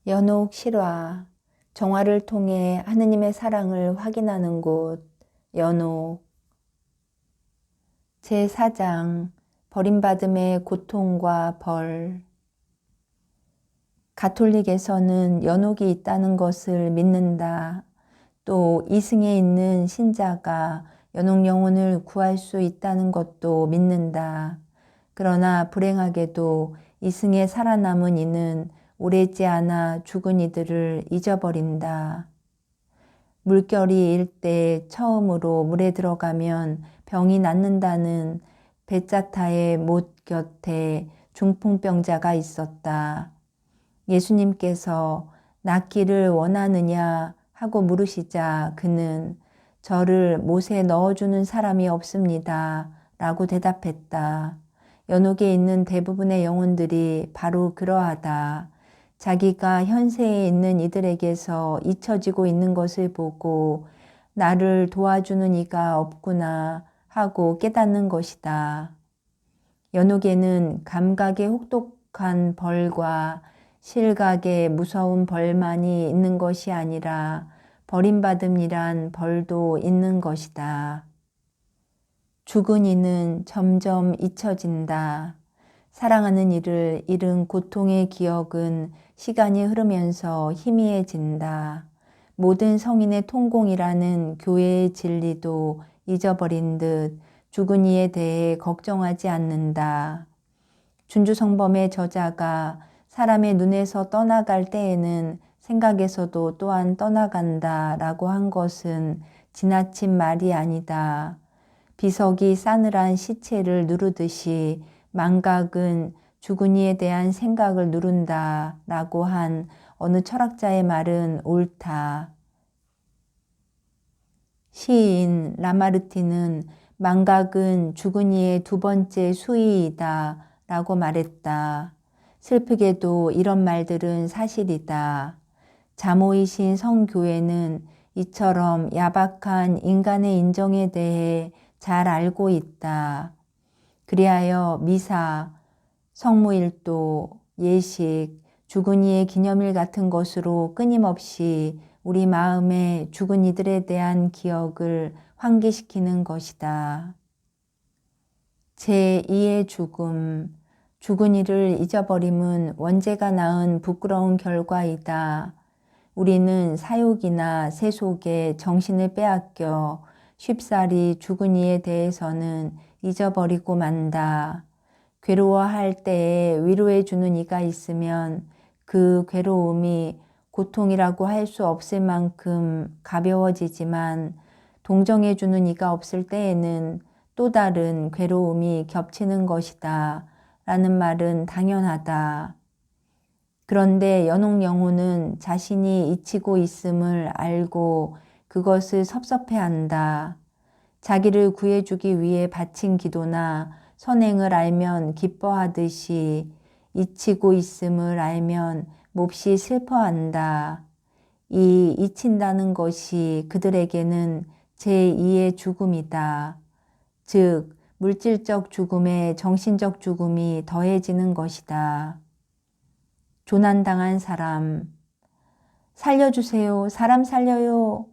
연옥 실화, 정화를 통해 하느님의 사랑을 확인하는 곳, 연옥. 제4장, 버림받음의 고통과 벌. 가톨릭에서는 연옥이 있다는 것을 믿는다. 또 이승에 있는 신자가 연옥 영혼을 구할 수 있다는 것도 믿는다. 그러나 불행하게도 이승에 살아남은 이는 오래 있지 않아 죽은 이들을 잊어버린다. 물결이 일 때 처음으로 물에 들어가면 병이 낫는다는 베짜타의 못 곁에 중풍병자가 있었다. 예수님께서 낫기를 원하느냐 하고 물으시자 그는 저를 못에 넣어주는 사람이 없습니다 라고 대답했다. 연옥에 있는 대부분의 영혼들이 바로 그러하다. 자기가 현세에 있는 이들에게서 잊혀지고 있는 것을 보고 나를 도와주는 이가 없구나 하고 깨닫는 것이다. 연옥에는 감각의 혹독한 벌과 실각의 무서운 벌만이 있는 것이 아니라 버림받음이란 벌도 있는 것이다. 죽은 이는 점점 잊혀진다. 사랑하는 이를 잃은 고통의 기억은 시간이 흐르면서 희미해진다. 모든 성인의 통공이라는 교회의 진리도 잊어버린 듯 죽은 이에 대해 걱정하지 않는다. 준주성범의 저자가 사람의 눈에서 떠나갈 때에는 생각에서도 또한 떠나간다 라고 한 것은 지나친 말이 아니다. 비석이 싸늘한 시체를 누르듯이 망각은 죽은 이에 대한 생각을 누른다 라고 한 어느 철학자의 말은 옳다. 시인 라마르티는 망각은 죽은 이의 두 번째 수위이다 라고 말했다. 슬프게도 이런 말들은 사실이다. 자모이신 성교회는 이처럼 야박한 인간의 인정에 대해 잘 알고 있다. 그리하여 미사, 성무일도, 예식, 죽은 이의 기념일 같은 것으로 끊임없이 우리 마음에 죽은 이들에 대한 기억을 환기시키는 것이다. 제2의 죽음, 죽은 이를 잊어버림은 원죄가 낳은 부끄러운 결과이다. 우리는 사욕이나 세속에 정신을 빼앗겨 쉽사리 죽은 이에 대해서는 잊어버리고 만다. 괴로워할 때에 위로해 주는 이가 있으면 그 괴로움이 고통이라고 할 수 없을 만큼 가벼워지지만 동정해 주는 이가 없을 때에는 또 다른 괴로움이 겹치는 것이다 라는 말은 당연하다. 그런데 연옥 영혼은 자신이 잊히고 있음을 알고 그것을 섭섭해한다. 자기를 구해주기 위해 바친 기도나 선행을 알면 기뻐하듯이 잊히고 있음을 알면 몹시 슬퍼한다. 이 잊힌다는 것이 그들에게는 제2의 죽음이다. 즉, 물질적 죽음에 정신적 죽음이 더해지는 것이다. 조난당한 사람, 살려주세요. 사람 살려요.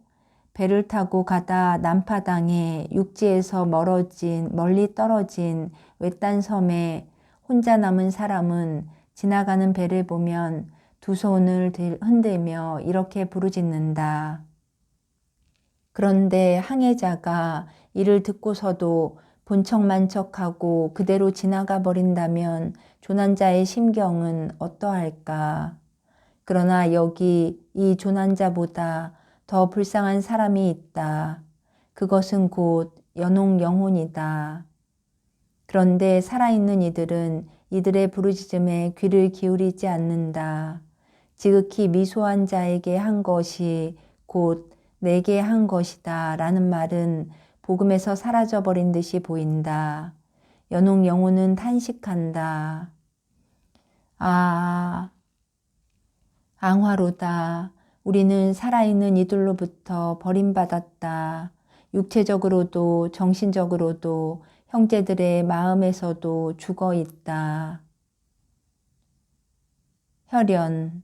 배를 타고 가다 난파당해 육지에서 멀리 떨어진 외딴 섬에 혼자 남은 사람은 지나가는 배를 보면 두 손을 흔들며 이렇게 부르짖는다. 그런데 항해자가 이를 듣고서도 본척만척하고 그대로 지나가 버린다면 조난자의 심경은 어떠할까? 그러나 여기 이 조난자보다 더 불쌍한 사람이 있다. 그것은 곧 연옥 영혼이다. 그런데 살아있는 이들은 이들의 부르짖음에 귀를 기울이지 않는다. 지극히 미소한 자에게 한 것이 곧 내게 한 것이다 라는 말은 복음에서 사라져버린 듯이 보인다. 연옥 영혼은 탄식한다. 아, 앙화로다. 우리는 살아있는 이들로부터 버림받았다. 육체적으로도 정신적으로도 형제들의 마음에서도 죽어 있다. 혈연,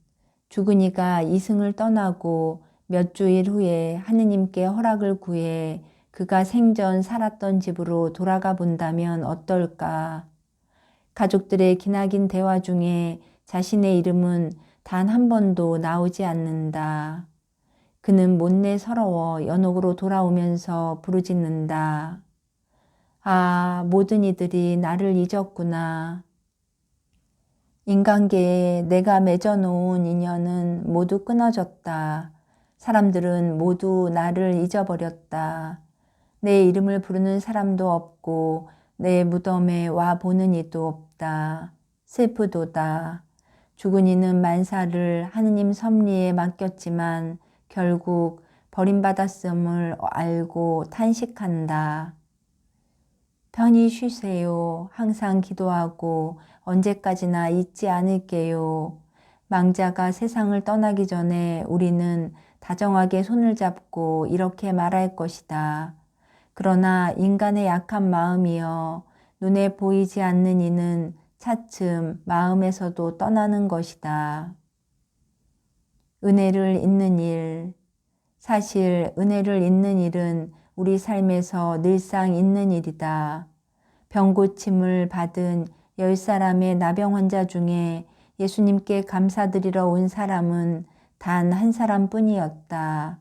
죽은 이가 이승을 떠나고 몇 주일 후에 하느님께 허락을 구해 그가 생전 살았던 집으로 돌아가 본다면 어떨까? 가족들의 기나긴 대화 중에 자신의 이름은 단 한 번도 나오지 않는다. 그는 못내 서러워 연옥으로 돌아오면서 부르짖는다. 아, 모든 이들이 나를 잊었구나. 인간계에 내가 맺어놓은 인연은 모두 끊어졌다. 사람들은 모두 나를 잊어버렸다. 내 이름을 부르는 사람도 없고 내 무덤에 와 보는 이도 없다. 슬프도다. 죽은 이는 만사를 하느님 섭리에 맡겼지만 결국 버림받았음을 알고 탄식한다. 편히 쉬세요. 항상 기도하고 언제까지나 잊지 않을게요. 망자가 세상을 떠나기 전에 우리는 다정하게 손을 잡고 이렇게 말할 것이다. 그러나 인간의 약한 마음이여 눈에 보이지 않는 이는 차츰 마음에서도 떠나는 것이다. 은혜를 잊는 일. 사실 은혜를 잊는 일은 우리 삶에서 늘상 있는 일이다. 병고침을 받은 10사람의 나병 환자 중에 예수님께 감사드리러 온 사람은 단 한 사람뿐이었다.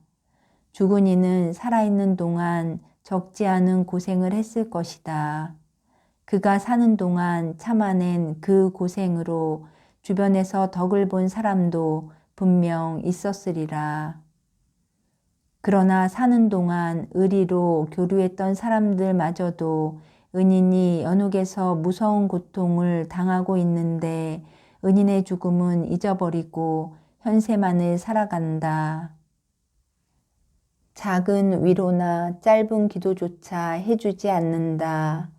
죽은 이는 살아있는 동안 적지 않은 고생을 했을 것이다. 그가 사는 동안 참아낸 그 고생으로 주변에서 덕을 본 사람도 분명 있었으리라. 그러나 사는 동안 의리로 교류했던 사람들마저도 은인이 연옥에서 무서운 고통을 당하고 있는데 은인의 죽음은 잊어버리고 현세만을 살아간다. 작은 위로나 짧은 기도조차 해주지 않는다.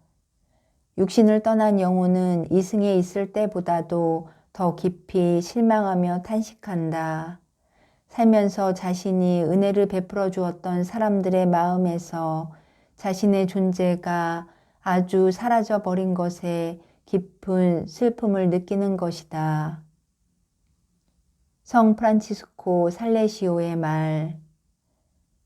육신을 떠난 영혼은 이승에 있을 때보다도 더 깊이 실망하며 탄식한다. 살면서 자신이 은혜를 베풀어 주었던 사람들의 마음에서 자신의 존재가 아주 사라져 버린 것에 깊은 슬픔을 느끼는 것이다. 성 프란치스코 살레시오의 말.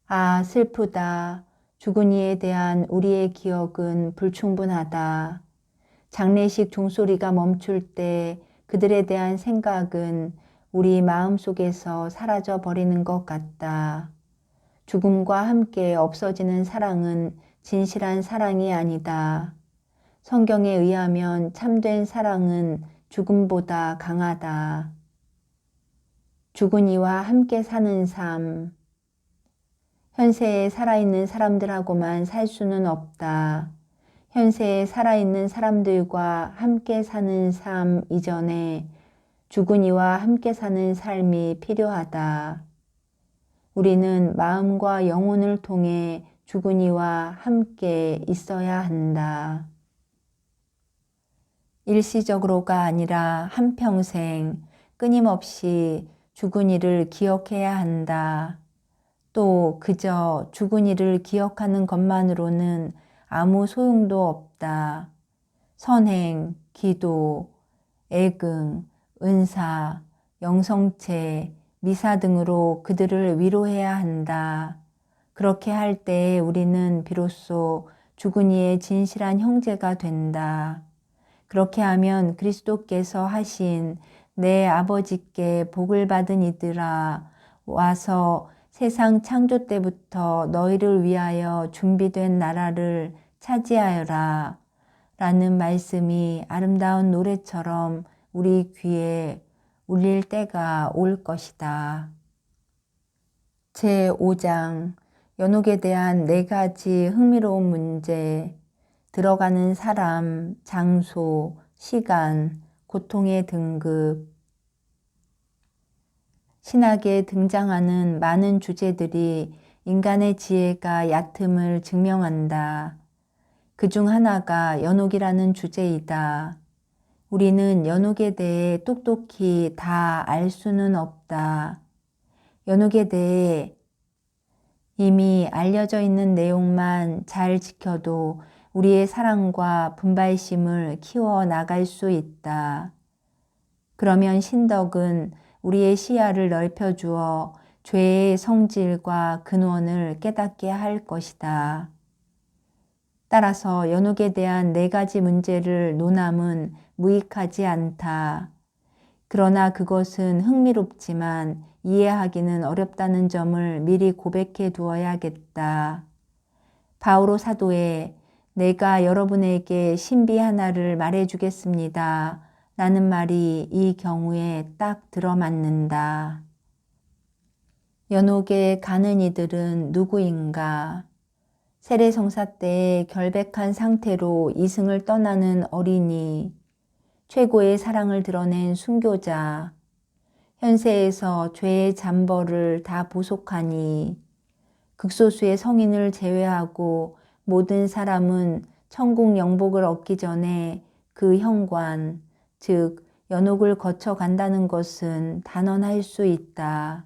아, 슬프다. 죽은 이에 대한 우리의 기억은 불충분하다. 장례식 종소리가 멈출 때 그들에 대한 생각은 우리 마음속에서 사라져 버리는 것 같다. 죽음과 함께 없어지는 사랑은 진실한 사랑이 아니다. 성경에 의하면 참된 사랑은 죽음보다 강하다. 죽은 이와 함께 사는 삶. 현세에 살아있는 사람들하고만 살 수는 없다. 현세에 살아있는 사람들과 함께 사는 삶 이전에 죽은 이와 함께 사는 삶이 필요하다. 우리는 마음과 영혼을 통해 죽은 이와 함께 있어야 한다. 일시적으로가 아니라 한평생 끊임없이 죽은 이를 기억해야 한다. 또 그저 죽은 이를 기억하는 것만으로는 아무 소용도 없다. 선행, 기도, 애긍, 은사, 영성체, 미사 등으로 그들을 위로해야 한다. 그렇게 할 때 우리는 비로소 죽은 이의 진실한 형제가 된다. 그렇게 하면 그리스도께서 하신 내 아버지께 복을 받은 이들아 와서 세상 창조 때부터 너희를 위하여 준비된 나라를 차지하여라 라는 말씀이 아름다운 노래처럼 우리 귀에 울릴 때가 올 것이다. 제5장 연옥에 대한 4가지 흥미로운 문제. 들어가는 사람, 장소, 시간, 고통의 등급. 신학에 등장하는 많은 주제들이 인간의 지혜가 얕음을 증명한다. 그중 하나가 연옥이라는 주제이다. 우리는 연옥에 대해 똑똑히 다 알 수는 없다. 연옥에 대해 이미 알려져 있는 내용만 잘 지켜도 우리의 사랑과 분발심을 키워 나갈 수 있다. 그러면 신덕은 우리의 시야를 넓혀주어 죄의 성질과 근원을 깨닫게 할 것이다. 따라서 연옥에 대한 4가지 문제를 논함은 무익하지 않다. 그러나 그것은 흥미롭지만 이해하기는 어렵다는 점을 미리 고백해 두어야겠다. 바오로 사도의 내가 여러분에게 신비 하나를 말해주겠습니다. 라는 말이 이 경우에 딱 들어맞는다. 연옥에 가는 이들은 누구인가? 세례성사 때에 결백한 상태로 이승을 떠나는 어린이, 최고의 사랑을 드러낸 순교자, 현세에서 죄의 잠벌을 다 보속하니 극소수의 성인을 제외하고 모든 사람은 천국 영복을 얻기 전에 그 현관, 즉 연옥을 거쳐 간다는 것은 단언할 수 있다.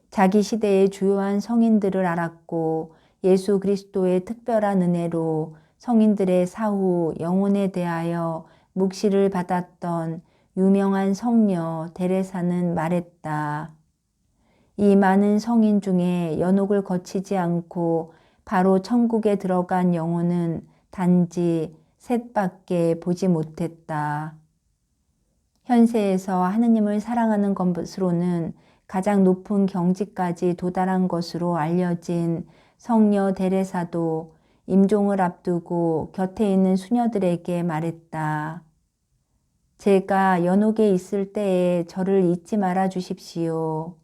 자기 시대의 주요한 성인들을 알았고 예수 그리스도의 특별한 은혜로 성인들의 사후 영혼에 대하여 묵시를 받았던 유명한 성녀 데레사는 말했다. 이 많은 성인 중에 연옥을 거치지 않고 바로 천국에 들어간 영혼은 단지 셋밖에 보지 못했다. 현세에서 하느님을 사랑하는 것으로는 가장 높은 경지까지 도달한 것으로 알려진 성녀 데레사도 임종을 앞두고 곁에 있는 수녀들에게 말했다. 제가 연옥에 있을 때에 저를 잊지 말아 주십시오.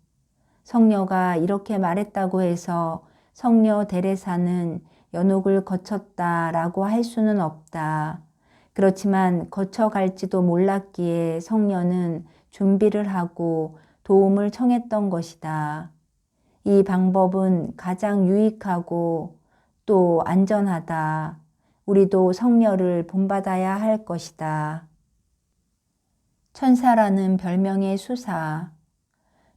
성녀가 이렇게 말했다고 해서 성녀 데레사는 연옥을 거쳤다라고 할 수는 없다. 그렇지만 거쳐갈지도 몰랐기에 성녀는 준비를 하고 도움을 청했던 것이다. 이 방법은 가장 유익하고 또 안전하다. 우리도 성녀를 본받아야 할 것이다. 천사라는 별명의 수사.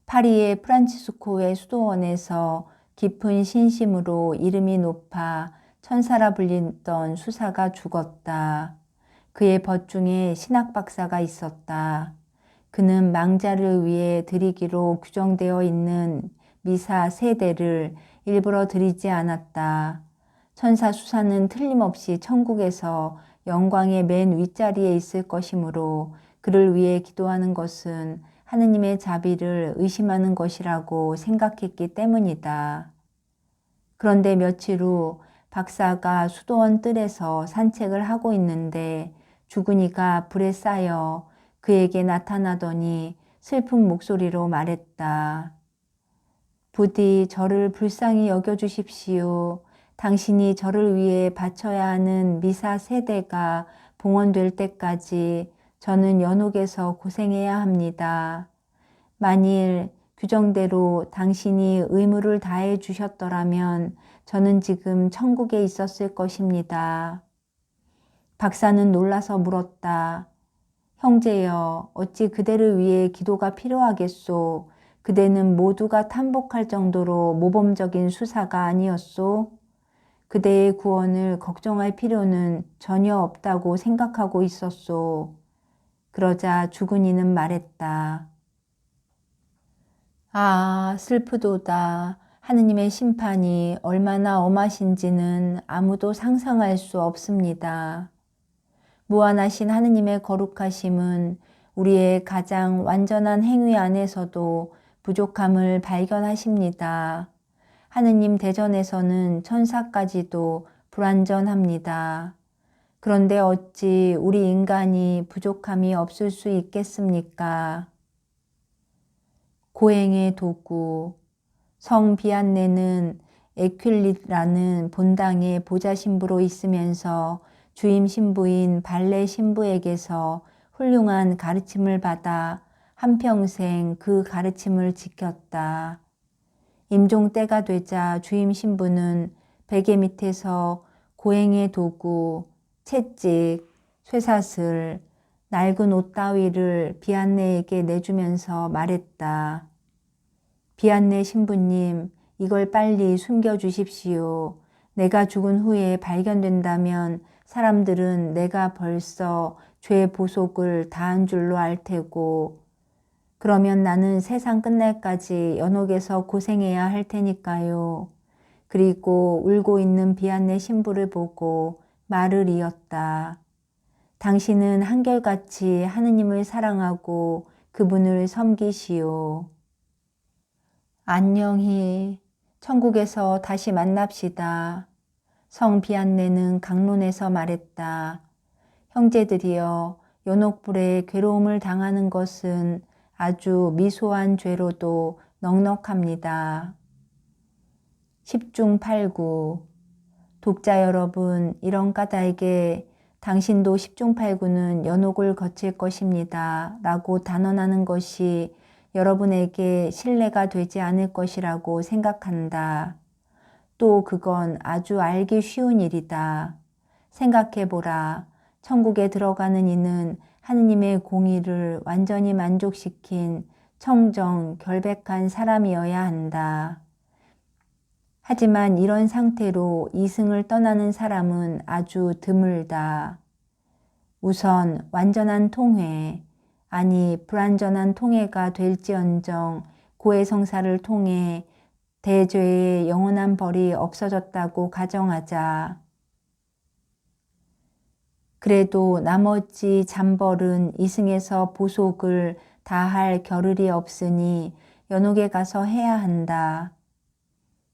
파리의 프란치스코의 수도원에서 깊은 신심으로 이름이 높아 천사라 불리던 수사가 죽었다. 그의 벗 중에 신학 박사가 있었다. 그는 망자를 위해 드리기로 규정되어 있는 미사 3대를 일부러 드리지 않았다. 천사 수사는 틀림없이 천국에서 영광의 맨 윗자리에 있을 것이므로 그를 위해 기도하는 것은 하느님의 자비를 의심하는 것이라고 생각했기 때문이다. 그런데 며칠 후 박사가 수도원 뜰에서 산책을 하고 있는데 죽은 이가 불에 쌓여 그에게 나타나더니 슬픈 목소리로 말했다. 부디 저를 불쌍히 여겨주십시오. 당신이 저를 위해 바쳐야 하는 미사 3대가 봉헌될 때까지 저는 연옥에서 고생해야 합니다. 만일 규정대로 당신이 의무를 다해 주셨더라면 저는 지금 천국에 있었을 것입니다. 박사는 놀라서 물었다. 형제여, 어찌 그대를 위해 기도가 필요하겠소? 그대는 모두가 탐복할 정도로 모범적인 수사가 아니었소? 그대의 구원을 걱정할 필요는 전혀 없다고 생각하고 있었소. 그러자 죽은 이는 말했다. 아, 슬프도다. 하느님의 심판이 얼마나 엄하신지는 아무도 상상할 수 없습니다. 무한하신 하느님의 거룩하심은 우리의 가장 완전한 행위 안에서도 부족함을 발견하십니다. 하느님 대전에서는 천사까지도 불완전합니다. 그런데 어찌 우리 인간이 부족함이 없을 수 있겠습니까? 고행의 도구. 성 비안네는 에퀼리라는 본당의 보좌 신부로 있으면서 주임 신부인 발레 신부에게서 훌륭한 가르침을 받아 한평생 그 가르침을 지켰다. 임종 때가 되자 주임 신부는 베개 밑에서 고행의 도구, 채찍, 쇠사슬, 낡은 옷 따위를 비안네에게 내주면서 말했다. 비안네 신부님, 이걸 빨리 숨겨주십시오. 내가 죽은 후에 발견된다면 사람들은 내가 벌써 죄 보속을 다한 줄로 알 테고 그러면 나는 세상 끝날까지 연옥에서 고생해야 할 테니까요. 그리고 울고 있는 비안네 신부를 보고 말을 이었다. 당신은 한결같이 하느님을 사랑하고 그분을 섬기시오. 안녕히 천국에서 다시 만납시다. 성 비안네는 강론에서 말했다. 형제들이여, 연옥불에 괴로움을 당하는 것은 아주 미소한 죄로도 넉넉합니다. 10중 8구. 독자 여러분, 이런 까닭에 당신도 10중 8구는 연옥을 거칠 것입니다. 라고 단언하는 것이 여러분에게 신뢰가 되지 않을 것이라고 생각한다. 또 그건 아주 알기 쉬운 일이다. 생각해보라. 천국에 들어가는 이는 하느님의 공의를 완전히 만족시킨 청정, 결백한 사람이어야 한다. 하지만 이런 상태로 이승을 떠나는 사람은 아주 드물다. 우선 완전한 통회, 아니 불완전한 통회가 될지언정 고해성사를 통해 대죄의 영원한 벌이 없어졌다고 가정하자. 그래도 나머지 잠벌은 이승에서 보속을 다할 겨를이 없으니 연옥에 가서 해야 한다.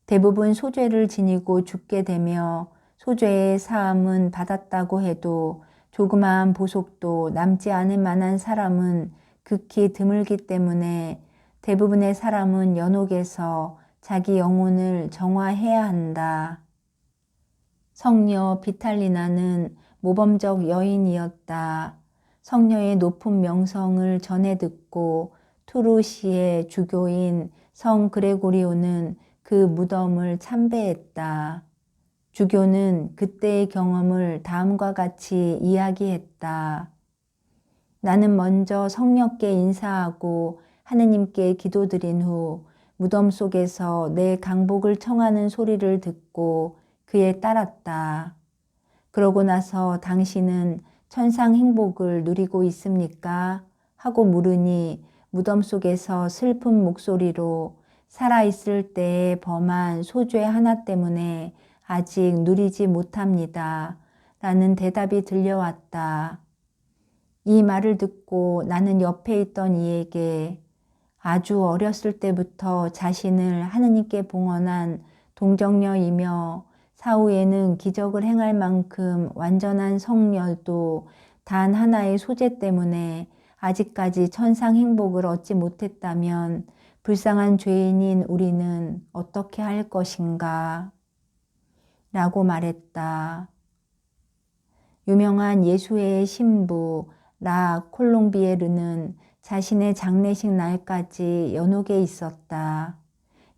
대부분 소죄를 지니고 죽게 되며 소죄의 사함은 받았다고 해도 조그마한 보속도 남지 않을 만한 사람은 극히 드물기 때문에 대부분의 사람은 연옥에서 자기 영혼을 정화해야 한다. 성녀 비탈리나는 모범적 여인이었다. 성녀의 높은 명성을 전해 듣고 투르시의 주교인 성 그레고리오는 그 무덤을 참배했다. 주교는 그때의 경험을 다음과 같이 이야기했다. 나는 먼저 성녀께 인사하고 하느님께 기도드린 후 무덤 속에서 내 강복을 청하는 소리를 듣고 그에 따랐다. 그러고 나서 당신은 천상 행복을 누리고 있습니까? 하고 물으니 무덤 속에서 슬픈 목소리로 살아있을 때에 범한 소죄 하나 때문에 아직 누리지 못합니다. 라는 대답이 들려왔다. 이 말을 듣고 나는 옆에 있던 이에게 아주 어렸을 때부터 자신을 하느님께 봉헌한 동정녀이며 사후에는 기적을 행할 만큼 완전한 성녀도 단 하나의 소재 때문에 아직까지 천상 행복을 얻지 못했다면 불쌍한 죄인인 우리는 어떻게 할 것인가? 라고 말했다. 유명한 예수회의 신부 라 콜롱비에르는 자신의 장례식 날까지 연옥에 있었다.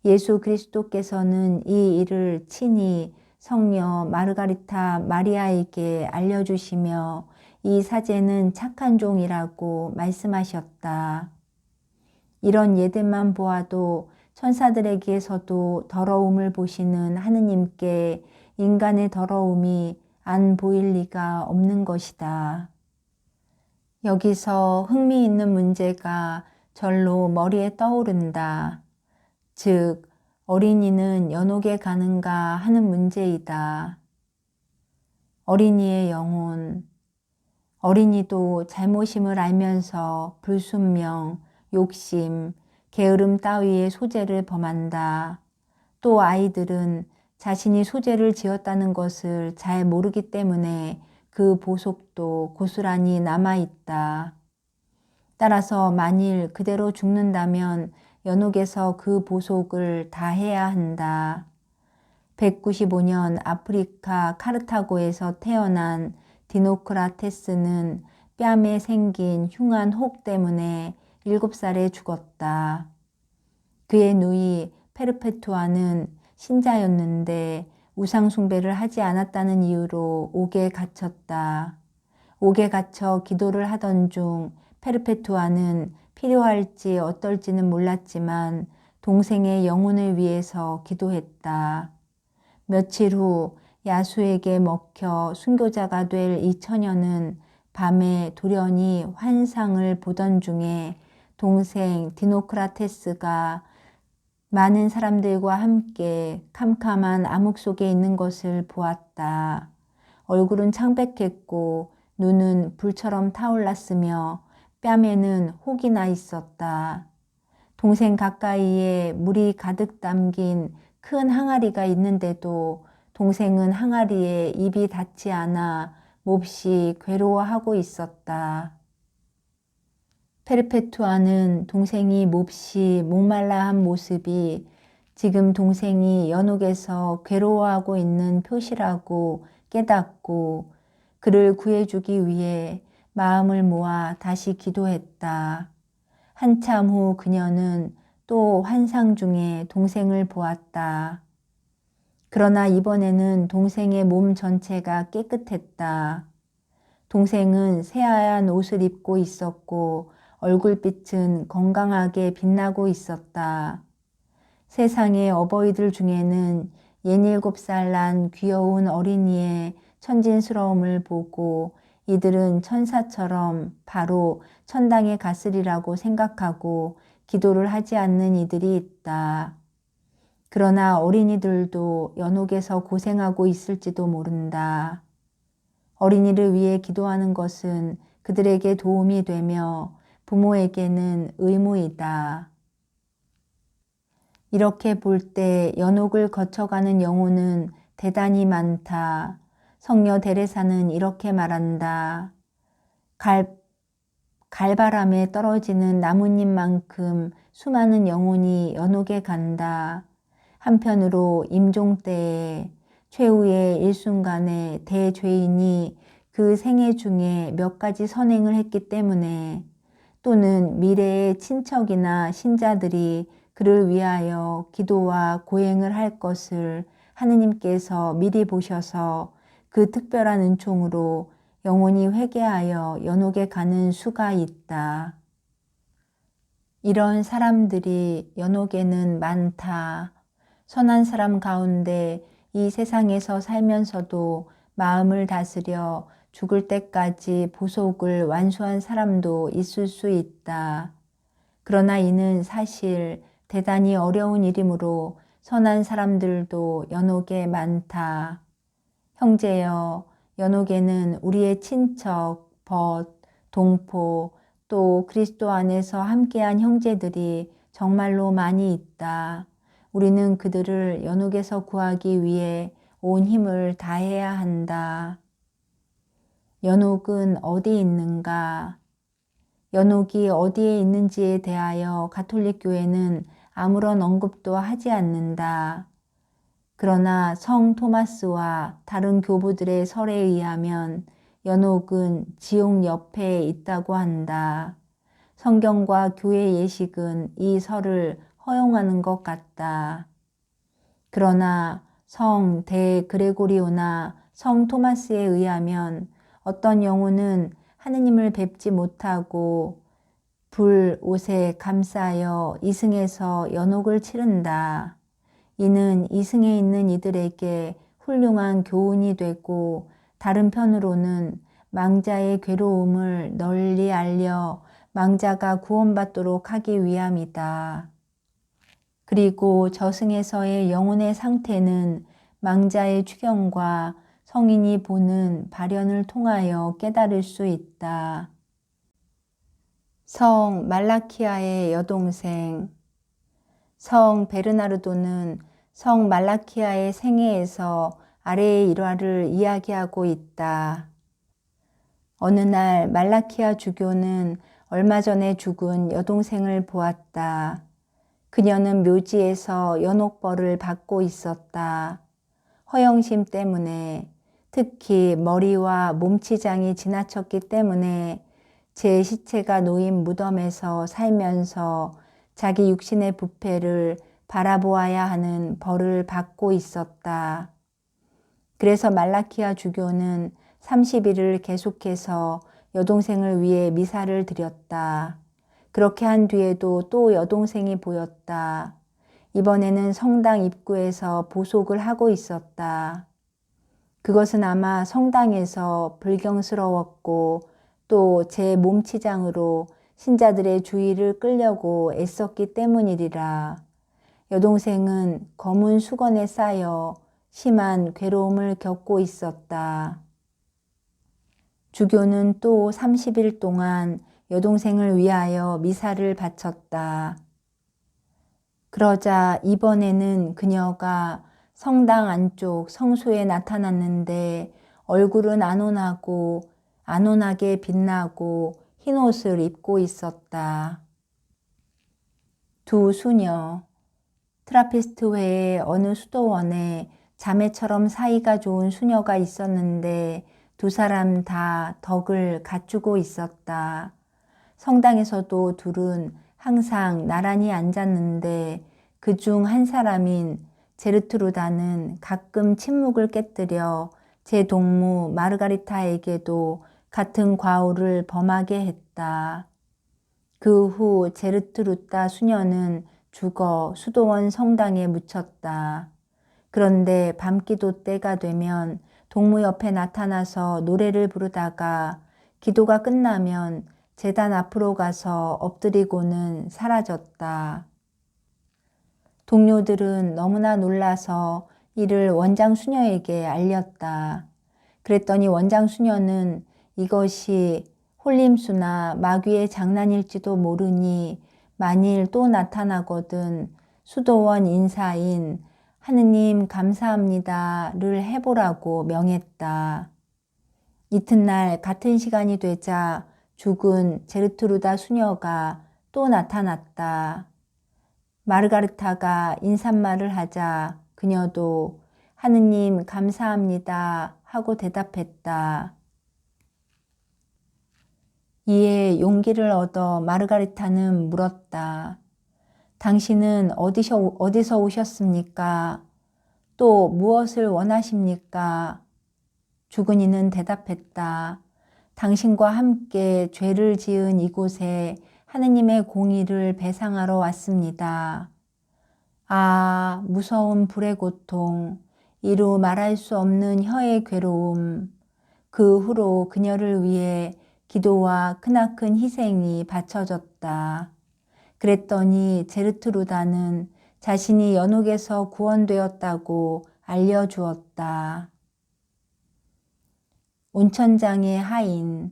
예수 그리스도께서는 이 일을 친히 성녀 마르가리타 마리아에게 알려주시며 이 사제는 착한 종이라고 말씀하셨다. 이런 예들만 보아도 천사들에게서도 더러움을 보시는 하느님께 인간의 더러움이 안 보일 리가 없는 것이다. 여기서 흥미있는 문제가 절로 머리에 떠오른다. 즉, 어린이는 연옥에 가는가 하는 문제이다. 어린이의 영혼. 어린이도 잘못임을 알면서 불순명, 욕심, 게으름 따위의 소재를 범한다. 또 아이들은 자신이 소재를 지었다는 것을 잘 모르기 때문에 그 보속도 고스란히 남아있다. 따라서 만일 그대로 죽는다면 연옥에서 그 보속을 다 해야 한다. 195년 아프리카 카르타고에서 태어난 디노크라테스는 뺨에 생긴 흉한 혹 때문에 7살에 죽었다. 그의 누이 페르페투아는 신자였는데 우상 숭배를 하지 않았다는 이유로 옥에 갇혔다. 옥에 갇혀 기도를 하던 중 페르페투아는 필요할지 어떨지는 몰랐지만 동생의 영혼을 위해서 기도했다. 며칠 후 야수에게 먹혀 순교자가 될 이 처녀는 밤에 돌연히 환상을 보던 중에 동생 디노크라테스가 많은 사람들과 함께 캄캄한 암흑 속에 있는 것을 보았다. 얼굴은 창백했고 눈은 불처럼 타올랐으며 뺨에는 혹이 나 있었다. 동생 가까이에 물이 가득 담긴 큰 항아리가 있는데도 동생은 항아리에 입이 닿지 않아 몹시 괴로워하고 있었다. 페르페투아는 동생이 몹시 목말라한 모습이 지금 동생이 연옥에서 괴로워하고 있는 표시라고 깨닫고 그를 구해주기 위해 마음을 모아 다시 기도했다. 한참 후 그녀는 또 환상 중에 동생을 보았다. 그러나 이번에는 동생의 몸 전체가 깨끗했다. 동생은 새하얀 옷을 입고 있었고 얼굴빛은 건강하게 빛나고 있었다. 세상의 어버이들 중에는 67살 난 귀여운 어린이의 천진스러움을 보고 이들은 천사처럼 바로 천당에 갔으리라고 생각하고 기도를 하지 않는 이들이 있다. 그러나 어린이들도 연옥에서 고생하고 있을지도 모른다. 어린이를 위해 기도하는 것은 그들에게 도움이 되며 부모에게는 의무이다. 이렇게 볼 때 연옥을 거쳐가는 영혼은 대단히 많다. 성녀 데레사는 이렇게 말한다. 갈바람에 떨어지는 나뭇잎만큼 수많은 영혼이 연옥에 간다. 한편으로 임종 때에 최후의 일순간에 대죄인이 그 생애 중에 몇 가지 선행을 했기 때문에 또는 미래의 친척이나 신자들이 그를 위하여 기도와 고행을 할 것을 하느님께서 미리 보셔서 그 특별한 은총으로 영혼이 회개하여 연옥에 가는 수가 있다. 이런 사람들이 연옥에는 많다. 선한 사람 가운데 이 세상에서 살면서도 마음을 다스려 죽을 때까지 보속을 완수한 사람도 있을 수 있다. 그러나 이는 사실 대단히 어려운 일이므로 선한 사람들도 연옥에 많다. 형제여, 연옥에는 우리의 친척, 벗, 동포, 또 그리스도 안에서 함께한 형제들이 정말로 많이 있다. 우리는 그들을 연옥에서 구하기 위해 온 힘을 다해야 한다. 연옥은 어디 있는가? 연옥이 어디에 있는지에 대하여 가톨릭 교회는 아무런 언급도 하지 않는다. 그러나 성 토마스와 다른 교부들의 설에 의하면 연옥은 지옥 옆에 있다고 한다. 성경과 교회 예식은 이 설을 허용하는 것 같다. 그러나 성 대그레고리오나 성 토마스에 의하면 어떤 영혼은 하느님을 뵙지 못하고 불 옷에 감싸여 이승에서 연옥을 치른다. 이는 이승에 있는 이들에게 훌륭한 교훈이 되고 다른 편으로는 망자의 괴로움을 널리 알려 망자가 구원받도록 하기 위함이다. 그리고 저승에서의 영혼의 상태는 망자의 추경과 성인이 보는 발현을 통하여 깨달을 수 있다. 성 말라키아의 여동생 성 베르나르도는 성 말라키아의 생애에서 아래의 일화를 이야기하고 있다. 어느 날 말라키아 주교는 얼마 전에 죽은 여동생을 보았다. 그녀는 묘지에서 연옥벌을 받고 있었다. 허영심 때문에, 특히 머리와 몸치장이 지나쳤기 때문에 제 시체가 놓인 무덤에서 살면서 자기 육신의 부패를 바라보아야 하는 벌을 받고 있었다. 그래서 말라키아 주교는 30일을 계속해서 여동생을 위해 미사를 드렸다. 그렇게 한 뒤에도 또 여동생이 보였다. 이번에는 성당 입구에서 보속을 하고 있었다. 그것은 아마 성당에서 불경스러웠고 또 제 몸치장으로 신자들의 주의를 끌려고 애썼기 때문이리라. 여동생은 검은 수건에 쌓여 심한 괴로움을 겪고 있었다. 주교는 또 30일 동안 여동생을 위하여 미사를 바쳤다. 그러자 이번에는 그녀가 성당 안쪽 성소에 나타났는데 얼굴은 안온하게 빛나고 흰 옷을 입고 있었다. 두 수녀, 트라피스트 외에 어느 수도원에 자매처럼 사이가 좋은 수녀가 있었는데 두 사람 다 덕을 갖추고 있었다. 성당에서도 둘은 항상 나란히 앉았는데 그중 한 사람인 제르트루다는 가끔 침묵을 깨뜨려 제 동무 마르가리타에게도 같은 과오를 범하게 했다. 그 후 제르트루다 수녀는 죽어 수도원 성당에 묻혔다. 그런데 밤기도 때가 되면 동무 옆에 나타나서 노래를 부르다가 기도가 끝나면 제단 앞으로 가서 엎드리고는 사라졌다. 동료들은 너무나 놀라서 이를 원장 수녀에게 알렸다. 그랬더니 원장 수녀는 이것이 홀림수나 마귀의 장난일지도 모르니 만일 또 나타나거든 수도원 인사인 하느님 감사합니다를 해보라고 명했다. 이튿날 같은 시간이 되자 죽은 제르트루다 수녀가 또 나타났다. 마르가르타가 인사말을 하자 그녀도 하느님 감사합니다 하고 대답했다. 이에 용기를 얻어 마르가리타는 물었다. 당신은 어디서 오셨습니까? 또 무엇을 원하십니까? 죽은 이는 대답했다. 당신과 함께 죄를 지은 이곳에 하느님의 공의를 배상하러 왔습니다. 아, 무서운 불의 고통, 이루 말할 수 없는 혀의 괴로움. 그 후로 그녀를 위해 기도와 크나큰 희생이 바쳐졌다. 그랬더니 제르트루다는 자신이 연옥에서 구원되었다고 알려주었다. 온천장의 하인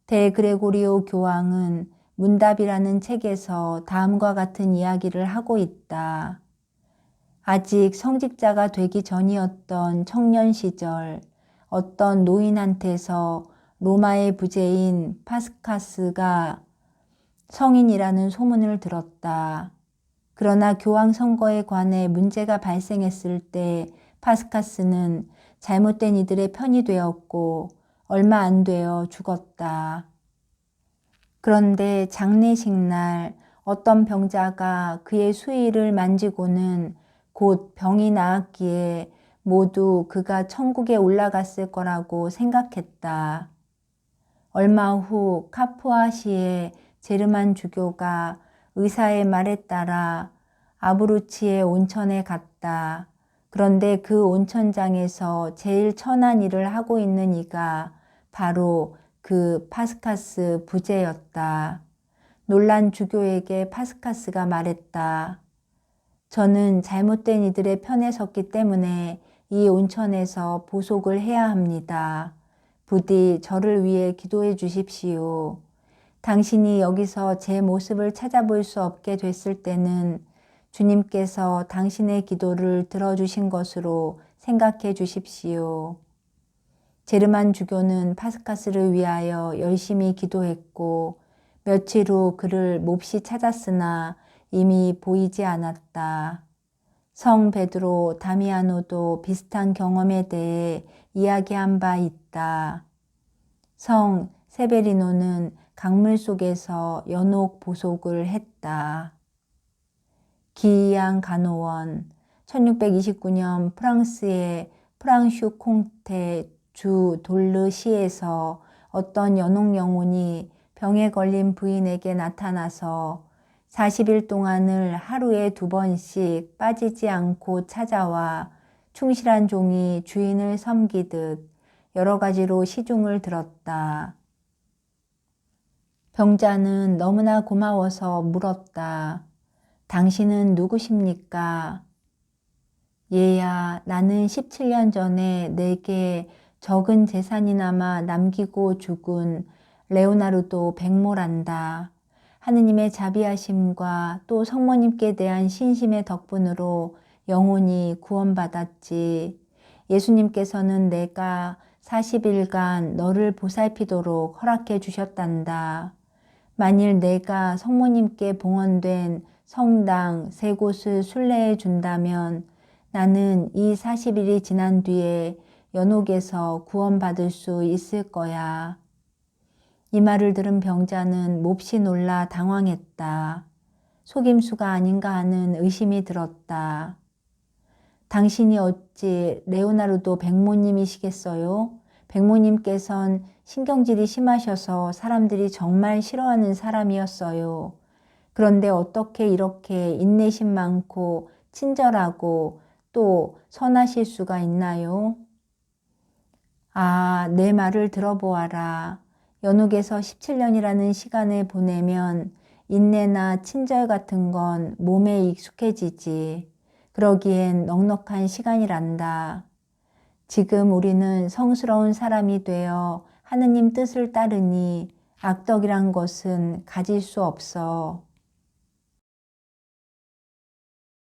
대그레고리오 교황은 문답이라는 책에서 다음과 같은 이야기를 하고 있다. 아직 성직자가 되기 전이었던 청년 시절 어떤 노인한테서 로마의 부제인 파스카스가 성인이라는 소문을 들었다. 그러나 교황 선거에 관해 문제가 발생했을 때 파스카스는 잘못된 이들의 편이 되었고 얼마 안 되어 죽었다. 그런데 장례식 날 어떤 병자가 그의 수의를 만지고는 곧 병이 나았기에 모두 그가 천국에 올라갔을 거라고 생각했다. 얼마 후 카푸아시의 제르만 주교가 의사의 말에 따라 아브루치의 온천에 갔다. 그런데 그 온천장에서 제일 천한 일을 하고 있는 이가 바로 그 파스카스 부제였다. 놀란 주교에게 파스카스가 말했다. 저는 잘못된 이들의 편에 섰기 때문에 이 온천에서 보속을 해야 합니다. 부디 저를 위해 기도해 주십시오. 당신이 여기서 제 모습을 찾아볼 수 없게 됐을 때는 주님께서 당신의 기도를 들어주신 것으로 생각해 주십시오. 제르만 주교는 파스카스를 위하여 열심히 기도했고 며칠 후 그를 몹시 찾았으나 이미 보이지 않았다. 성 베드로 다미아노도 비슷한 경험에 대해 이야기한 바 있다. 성 세베리노는 강물 속에서 연옥 보속을 했다. 기이한 간호원 1629년 프랑스의 프랑슈 콩테 주 돌르시에서 어떤 연옥 영혼이 병에 걸린 부인에게 나타나서 40일 동안을 하루에 2번씩 빠지지 않고 찾아와 충실한 종이 주인을 섬기듯 여러 가지로 시중을 들었다. 병자는 너무나 고마워서 물었다. 당신은 누구십니까? 얘야, 나는 17년 전에 내게 적은 재산이나마 남기고 죽은 레오나르도 백모란다. 하느님의 자비하심과 또 성모님께 대한 신심의 덕분으로 영혼이 구원받았지. 예수님께서는 내가 40일간 너를 보살피도록 허락해 주셨단다. 만일 내가 성모님께 봉헌된 성당 세 곳을 순례해 준다면 나는 이 40일이 지난 뒤에 연옥에서 구원받을 수 있을 거야. 이 말을 들은 병자는 몹시 놀라 당황했다. 속임수가 아닌가 하는 의심이 들었다. 당신이 어찌 레오나르도 백모님이시겠어요? 백모님께선 신경질이 심하셔서 사람들이 정말 싫어하는 사람이었어요. 그런데 어떻게 이렇게 인내심 많고 친절하고 또 선하실 수가 있나요? 아, 내 말을 들어보아라. 연옥에서 17년이라는 시간을 보내면 인내나 친절 같은 건 몸에 익숙해지지. 그러기엔 넉넉한 시간이란다. 지금 우리는 성스러운 사람이 되어 하느님 뜻을 따르니 악덕이란 것은 가질 수 없어.